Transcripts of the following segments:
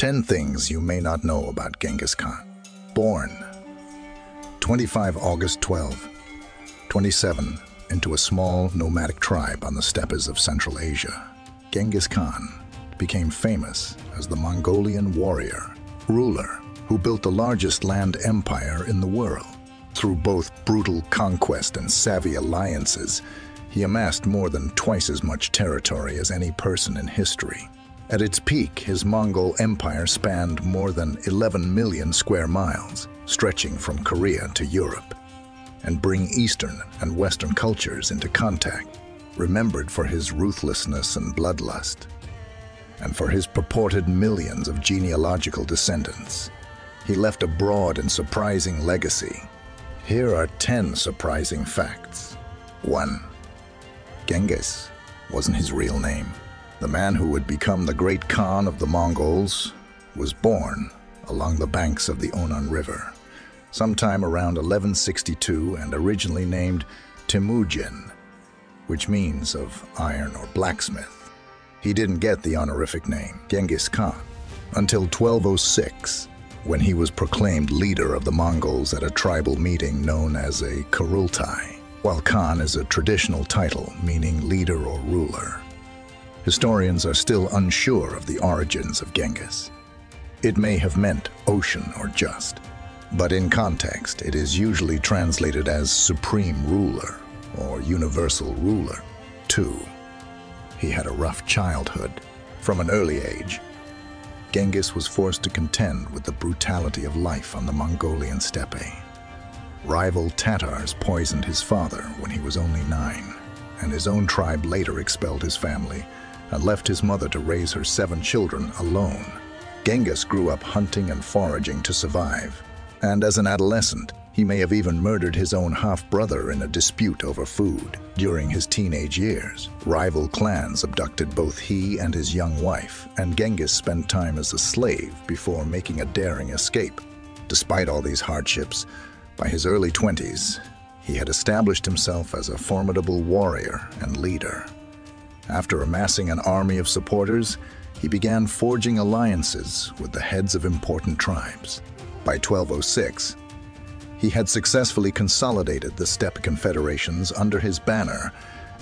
10 things you may not know about Genghis Khan. Born 25 August 12, 27, into a small nomadic tribe on the steppes of Central Asia. Genghis Khan became famous as the Mongolian warrior, ruler, who built the largest land empire in the world. Through both brutal conquest and savvy alliances, he amassed more than twice as much territory as any person in history. At its peak, his Mongol Empire spanned more than 11 million square miles, stretching from Korea to Europe, and bring Eastern and Western cultures into contact. Remembered for his ruthlessness and bloodlust, and for his purported millions of genealogical descendants, he left a broad and surprising legacy. Here are 10 surprising facts. 1. Genghis wasn't his real name. The man who would become the great Khan of the Mongols was born along the banks of the Onan River, sometime around 1162, and originally named Temujin, which means of iron or blacksmith. He didn't get the honorific name Genghis Khan until 1206, when he was proclaimed leader of the Mongols at a tribal meeting known as a Kurultai, while Khan is a traditional title meaning leader or ruler. Historians are still unsure of the origins of Genghis. It may have meant ocean or just, but in context it is usually translated as supreme ruler or universal ruler. 2. He had a rough childhood. From an early age, Genghis was forced to contend with the brutality of life on the Mongolian steppe. Rival Tatars poisoned his father when he was only 9, and his own tribe later expelled his family and left his mother to raise her 7 children alone. Genghis grew up hunting and foraging to survive, and as an adolescent, he may have even murdered his own half-brother in a dispute over food. During his teenage years, rival clans abducted both he and his young wife, and Genghis spent time as a slave before making a daring escape. Despite all these hardships, by his early 20s, he had established himself as a formidable warrior and leader. After amassing an army of supporters, he began forging alliances with the heads of important tribes. By 1206, he had successfully consolidated the steppe confederations under his banner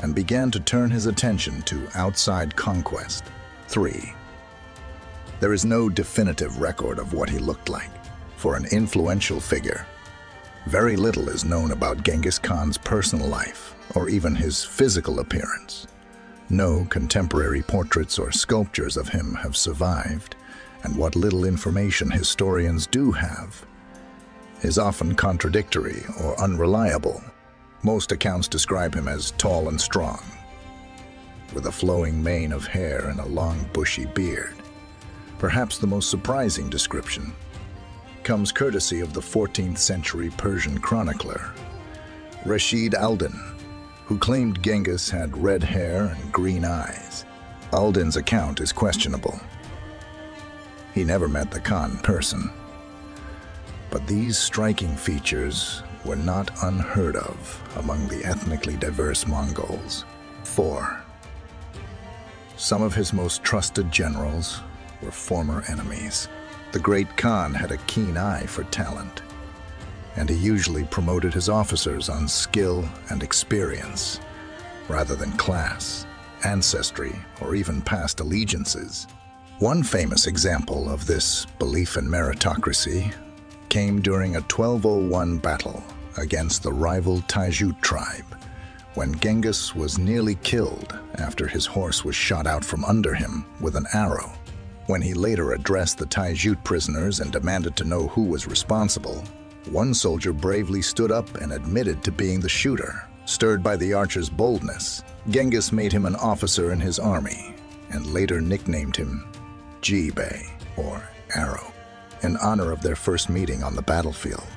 and began to turn his attention to outside conquest. 3. There is no definitive record of what he looked like. For an influential figure, very little is known about Genghis Khan's personal life or even his physical appearance. No contemporary portraits or sculptures of him have survived, and what little information historians do have is often contradictory or unreliable. Most accounts describe him as tall and strong, with a flowing mane of hair and a long bushy beard. Perhaps the most surprising description comes courtesy of the 14th century Persian chronicler, Rashid al-Din, who claimed Genghis had red hair and green eyes. Al-Din's account is questionable. He never met the Khan in person. But these striking features were not unheard of among the ethnically diverse Mongols. 4. Some of his most trusted generals were former enemies. The great Khan had a keen eye for talent, and he usually promoted his officers on skill and experience, rather than class, ancestry, or even past allegiances. One famous example of this belief in meritocracy came during a 1201 battle against the rival Tajut tribe, when Genghis was nearly killed after his horse was shot out from under him with an arrow. When he later addressed the Tajut prisoners and demanded to know who was responsible, one soldier bravely stood up and admitted to being the shooter. Stirred by the archer's boldness, Genghis made him an officer in his army and later nicknamed him Jibei, or Arrow, in honor of their first meeting on the battlefield.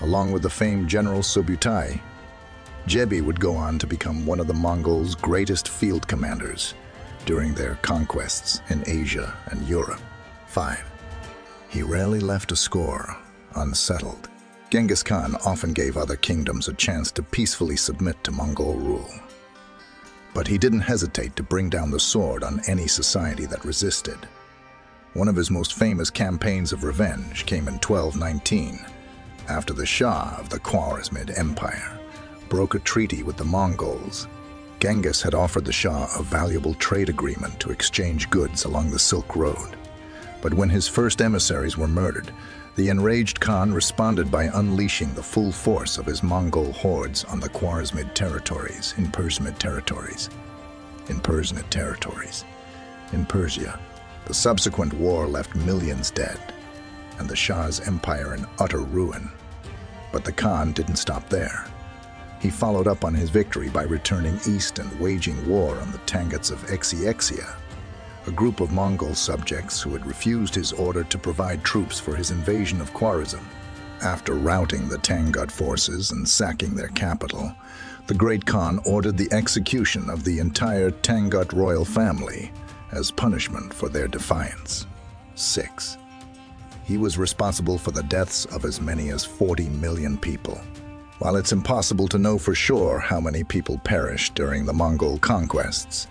Along with the famed General Subutai, Jebi would go on to become one of the Mongols' greatest field commanders during their conquests in Asia and Europe. 5. He rarely left a score unsettled. Genghis Khan often gave other kingdoms a chance to peacefully submit to Mongol rule. But he didn't hesitate to bring down the sword on any society that resisted. One of his most famous campaigns of revenge came in 1219, after the Shah of the Khwarezmid Empire broke a treaty with the Mongols. Genghis had offered the Shah a valuable trade agreement to exchange goods along the Silk Road. But when his first emissaries were murdered, the enraged Khan responded by unleashing the full force of his Mongol hordes on the Khwarezmid territories in Persia. The subsequent war left millions dead, and the Shah's empire in utter ruin. But the Khan didn't stop there. He followed up on his victory by returning east and waging war on the Tanguts of Exia, a group of Mongol subjects who had refused his order to provide troops for his invasion of Khwarezm. After routing the Tangut forces and sacking their capital, the Great Khan ordered the execution of the entire Tangut royal family as punishment for their defiance. 6. He was responsible for the deaths of as many as 40 million people. While it's impossible to know for sure how many people perished during the Mongol conquests,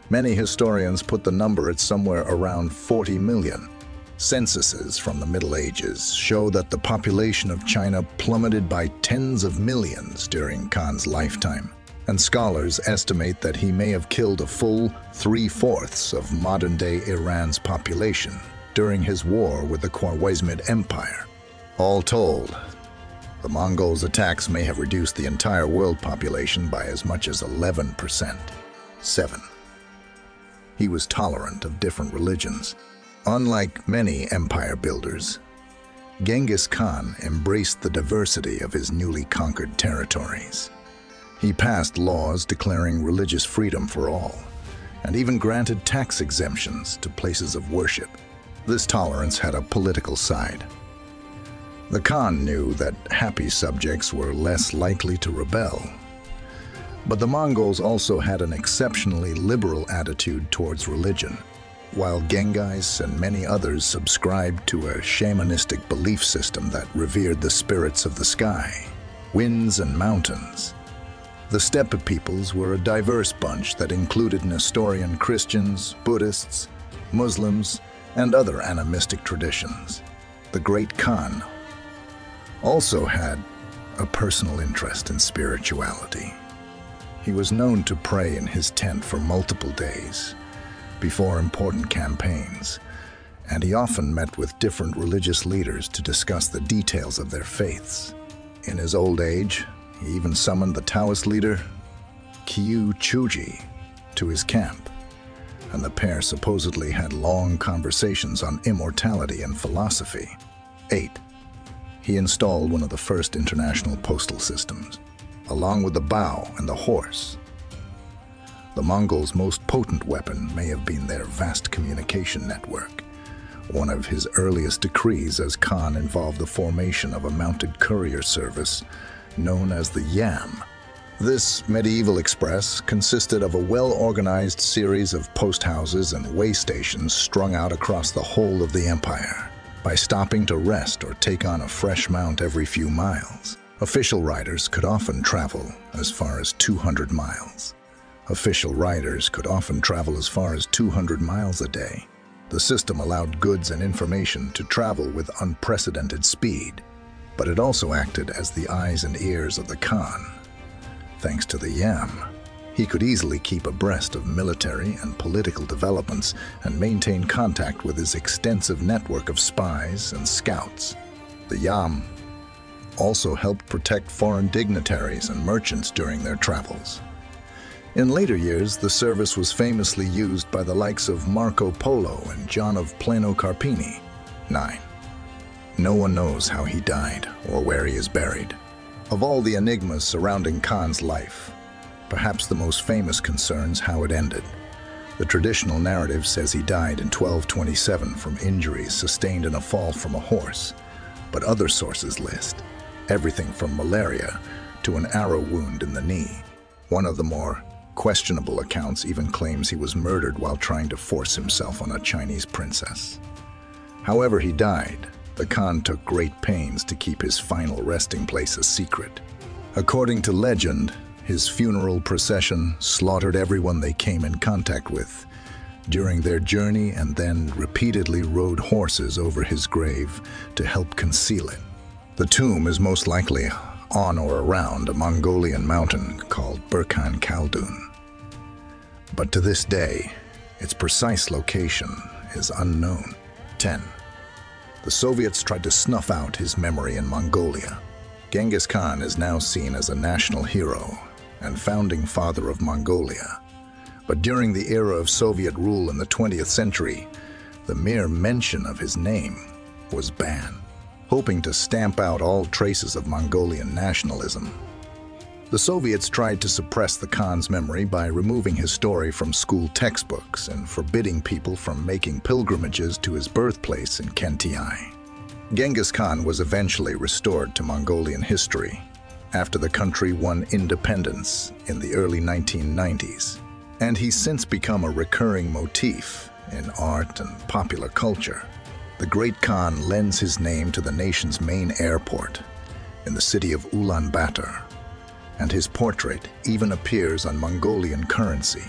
many historians put the number at somewhere around 40 million. Censuses from the Middle Ages show that the population of China plummeted by tens of millions during Khan's lifetime, and scholars estimate that he may have killed a full 3/4 of modern-day Iran's population during his war with the Khwarezmid Empire. All told, the Mongols' attacks may have reduced the entire world population by as much as 11%. 7. He was tolerant of different religions. Unlike many empire builders, Genghis Khan embraced the diversity of his newly conquered territories. He passed laws declaring religious freedom for all, and even granted tax exemptions to places of worship. This tolerance had a political side. The Khan knew that happy subjects were less likely to rebel. But the Mongols also had an exceptionally liberal attitude towards religion. While Genghis and many others subscribed to a shamanistic belief system that revered the spirits of the sky, winds, and mountains, the steppe peoples were a diverse bunch that included Nestorian Christians, Buddhists, Muslims, and other animistic traditions. The Great Khan also had a personal interest in spirituality. He was known to pray in his tent for multiple days before important campaigns, and he often met with different religious leaders to discuss the details of their faiths. In his old age, he even summoned the Taoist leader, Qiu Chuji, to his camp, and the pair supposedly had long conversations on immortality and philosophy. 8. He installed one of the first international postal systems, along with the bow and the horse. The Mongols' most potent weapon may have been their vast communication network. One of his earliest decrees as Khan involved the formation of a mounted courier service known as the Yam. This medieval express consisted of a well-organized series of post houses and way stations strung out across the whole of the empire. By stopping to rest or take on a fresh mount every few miles, official riders could often travel as far as 200 miles. A day. The system allowed goods and information to travel with unprecedented speed, but it also acted as the eyes and ears of the Khan. Thanks to the Yam, he could easily keep abreast of military and political developments and maintain contact with his extensive network of spies and scouts. The Yam also helped protect foreign dignitaries and merchants during their travels. In later years, the service was famously used by the likes of Marco Polo and John of Plano Carpini. 9. No one knows how he died or where he is buried. Of all the enigmas surrounding Khan's life, perhaps the most famous concerns how it ended. The traditional narrative says he died in 1227 from injuries sustained in a fall from a horse, but other sources list everything from malaria to an arrow wound in the knee. One of the more questionable accounts even claims he was murdered while trying to force himself on a Chinese princess. However he died, the Khan took great pains to keep his final resting place a secret. According to legend, his funeral procession slaughtered everyone they came in contact with, during their journey and then repeatedly rode horses over his grave to help conceal it. The tomb is most likely on or around a Mongolian mountain called Burkhan Khaldun. But to this day, its precise location is unknown. 10. The Soviets tried to snuff out his memory in Mongolia. Genghis Khan is now seen as a national hero and founding father of Mongolia. But during the era of Soviet rule in the 20th century, the mere mention of his name was banned, hoping to stamp out all traces of Mongolian nationalism. The Soviets tried to suppress the Khan's memory by removing his story from school textbooks and forbidding people from making pilgrimages to his birthplace in Kentiai. Genghis Khan was eventually restored to Mongolian history after the country won independence in the early 1990s, and he's since become a recurring motif in art and popular culture. The Great Khan lends his name to the nation's main airport in the city of Ulaanbaatar, and his portrait even appears on Mongolian currency.